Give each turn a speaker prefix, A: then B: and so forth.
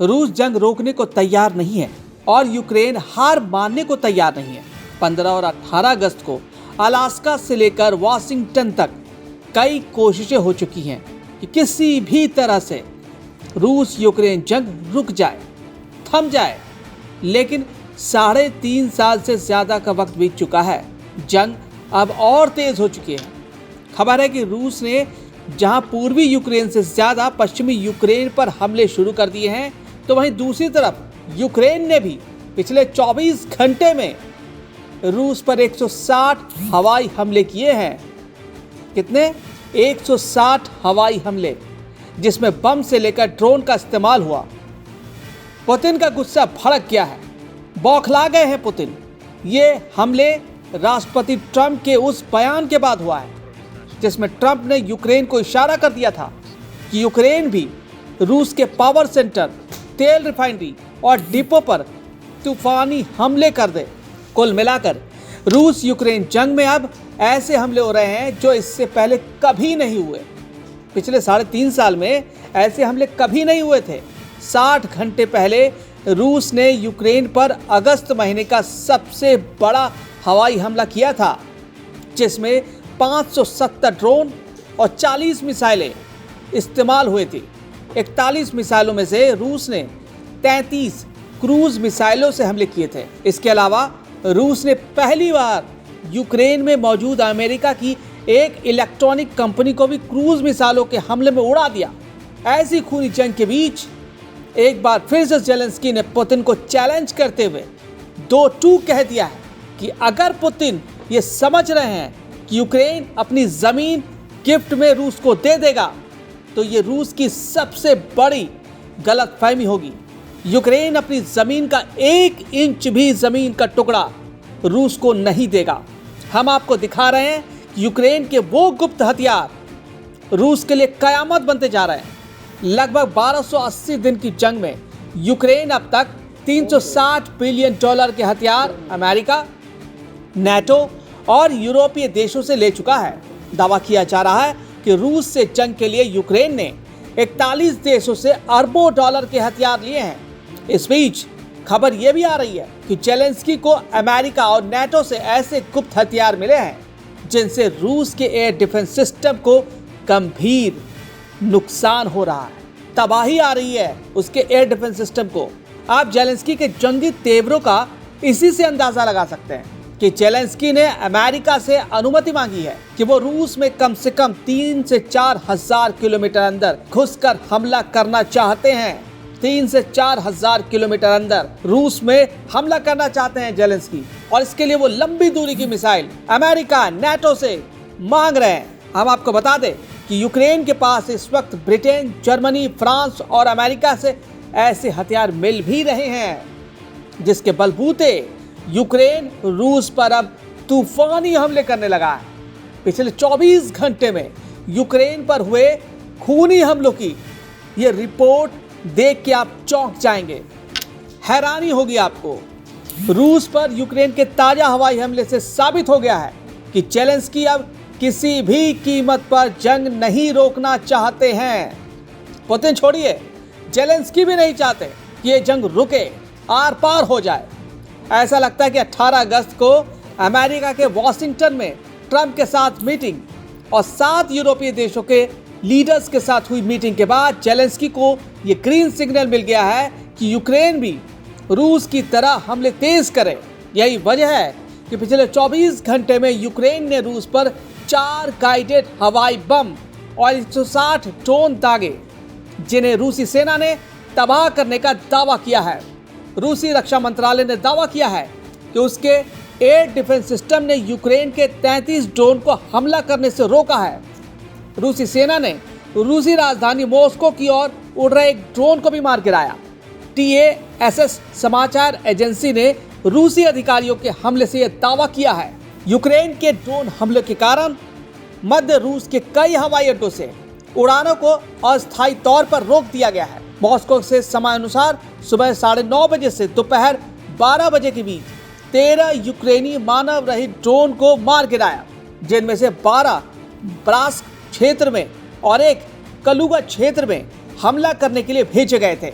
A: रूस जंग रोकने को तैयार नहीं है और यूक्रेन हार मानने को तैयार नहीं है। 15 और 18 अगस्त को अलास्का से लेकर वाशिंगटन तक कई कोशिशें हो चुकी हैं कि किसी भी तरह से रूस यूक्रेन जंग रुक जाए, थम जाए, लेकिन 3.5 साल से ज़्यादा का वक्त बीत चुका है। जंग अब और तेज़ हो चुकी है। खबर है कि रूस ने जहां पूर्वी यूक्रेन से ज़्यादा पश्चिमी यूक्रेन पर हमले शुरू कर दिए हैं, तो वहीं दूसरी तरफ यूक्रेन ने भी पिछले 24 घंटे में रूस पर 160 हवाई हमले किए हैं। कितने? 160 हवाई हमले, जिसमें बम से लेकर ड्रोन का इस्तेमाल हुआ। पुतिन का गुस्सा भड़क गया है, बौखला गए हैं पुतिन। ये हमले राष्ट्रपति ट्रंप के उस बयान के बाद हुआ है जिसमें ट्रंप ने यूक्रेन को इशारा कर दिया था कि यूक्रेन भी रूस के पावर सेंटर, तेल रिफाइनरी और डिपो पर तूफानी हमले कर दे। कुल मिलाकर रूस यूक्रेन जंग में अब ऐसे हमले हो रहे हैं जो इससे पहले कभी नहीं हुए। पिछले 3.5 साल में ऐसे हमले कभी नहीं हुए थे। 60 घंटे पहले रूस ने यूक्रेन पर अगस्त महीने का सबसे बड़ा हवाई हमला किया था, जिसमें 570 ड्रोन और 40 मिसाइलें इस्तेमाल हुए थी। 41 मिसाइलों में से रूस ने 33 क्रूज मिसाइलों से हमले किए थे। इसके अलावा रूस ने पहली बार यूक्रेन में मौजूद अमेरिका की एक इलेक्ट्रॉनिक कंपनी को भी क्रूज मिसाइलों के हमले में उड़ा दिया। ऐसी खूनी जंग के बीच एक बार फिर से जेलेंस्की ने पुतिन को चैलेंज करते हुए 2-2 कह दिया है कि अगर पुतिन ये समझ रहे हैं कि यूक्रेन अपनी ज़मीन गिफ्ट में रूस को दे देगा, तो ये रूस की सबसे बड़ी गलतफहमी होगी। यूक्रेन अपनी ज़मीन का 1 इंच भी ज़मीन का टुकड़ा रूस को नहीं देगा। हम आपको दिखा रहे हैं कि यूक्रेन के वो गुप्त हथियार रूस के लिए कयामत बनते जा रहे हैं। लगभग 1280 दिन की जंग में यूक्रेन अब तक $360 बिलियन के हथियार अमेरिका, नेटो और यूरोपीय देशों से ले चुका है। दावा किया जा रहा है कि रूस से जंग के लिए यूक्रेन ने 41 देशों से अरबों डॉलर के हथियार लिए हैं। इस बीच खबर यह भी आ रही है कि जेलेंस्की को अमेरिका और नेटो से ऐसे गुप्त हथियार मिले हैं जिनसे रूस के एयर डिफेंस सिस्टम को गंभीर नुकसान हो रहा है, तबाही आ रही है उसके एयर डिफेंस सिस्टम को। आप जेलेंस्की के जंगी तेवरों का इसी से अंदाजा लगा सकते हैं कि जेलेंस्की ने अमेरिका से अनुमति मांगी है कि वो रूस में कम से कम 3 से 4 हजार किलोमीटर अंदर घुसकर हमला करना चाहते हैं। 3 से 4 हजार किलोमीटर अंदर रूस में हमला करना चाहते हैं जेलेंस्की, और इसके लिए वो लंबी दूरी की मिसाइल अमेरिका, नेटो से मांग रहे हैं। हम आपको बता दें कि यूक्रेन के पास इस वक्त ब्रिटेन, जर्मनी, फ्रांस और अमेरिका से ऐसे हथियार मिल भी रहे हैं, जिसके बलबूते यूक्रेन रूस पर अब तूफानी हमले करने लगा है। पिछले 24 घंटे में यूक्रेन पर हुए खूनी हमलों की ये रिपोर्ट देख के आप चौंक जाएंगे, हैरानी होगी आपको। रूस पर यूक्रेन के ताजा हवाई हमले से साबित हो गया है कि जेलेंस्की अब किसी भी कीमत पर जंग नहीं रोकना चाहते हैं। पुतिन छोड़िए, जेलेंस्की भी नहीं चाहते कि ये जंग रुके, आर पार हो जाए। ऐसा लगता है कि 18 अगस्त को अमेरिका के वाशिंगटन में ट्रंप के साथ मीटिंग और 7 यूरोपीय देशों के लीडर्स के साथ हुई मीटिंग के बाद जेलेंस्की को ये ग्रीन सिग्नल मिल गया है कि यूक्रेन भी रूस की तरह हमले तेज करे। यही वजह है कि पिछले 24 घंटे में यूक्रेन ने रूस पर 4 गाइडेड हवाई बम और 160 ड्रोन दागे, जिन्हें रूसी सेना ने तबाह करने का दावा किया है। रूसी रक्षा मंत्रालय ने दावा किया है कि उसके एयर डिफेंस सिस्टम ने यूक्रेन के 33 ड्रोन को हमला करने से रोका है। रूसी सेना ने रूसी राजधानी मॉस्को की ओर उड़ रहे एक ड्रोन को भी मार गिराया। TASS समाचार एजेंसी ने रूसी अधिकारियों के हमले से यह दावा किया है। यूक्रेन के ड्रोन हमले के कारण मध्य रूस के कई हवाई अड्डों से उड़ानों को अस्थायी तौर पर रोक दिया गया है। मॉस्को से समय अनुसार सुबह 9:30 बजे से दोपहर 12 बजे के बीच 13 यूक्रेनी मानव रहित ड्रोन को मार गिराया, जिनमें से 12 ब्रास्क क्षेत्र में और एक कलुगा क्षेत्र में हमला करने के लिए भेजे गए थे।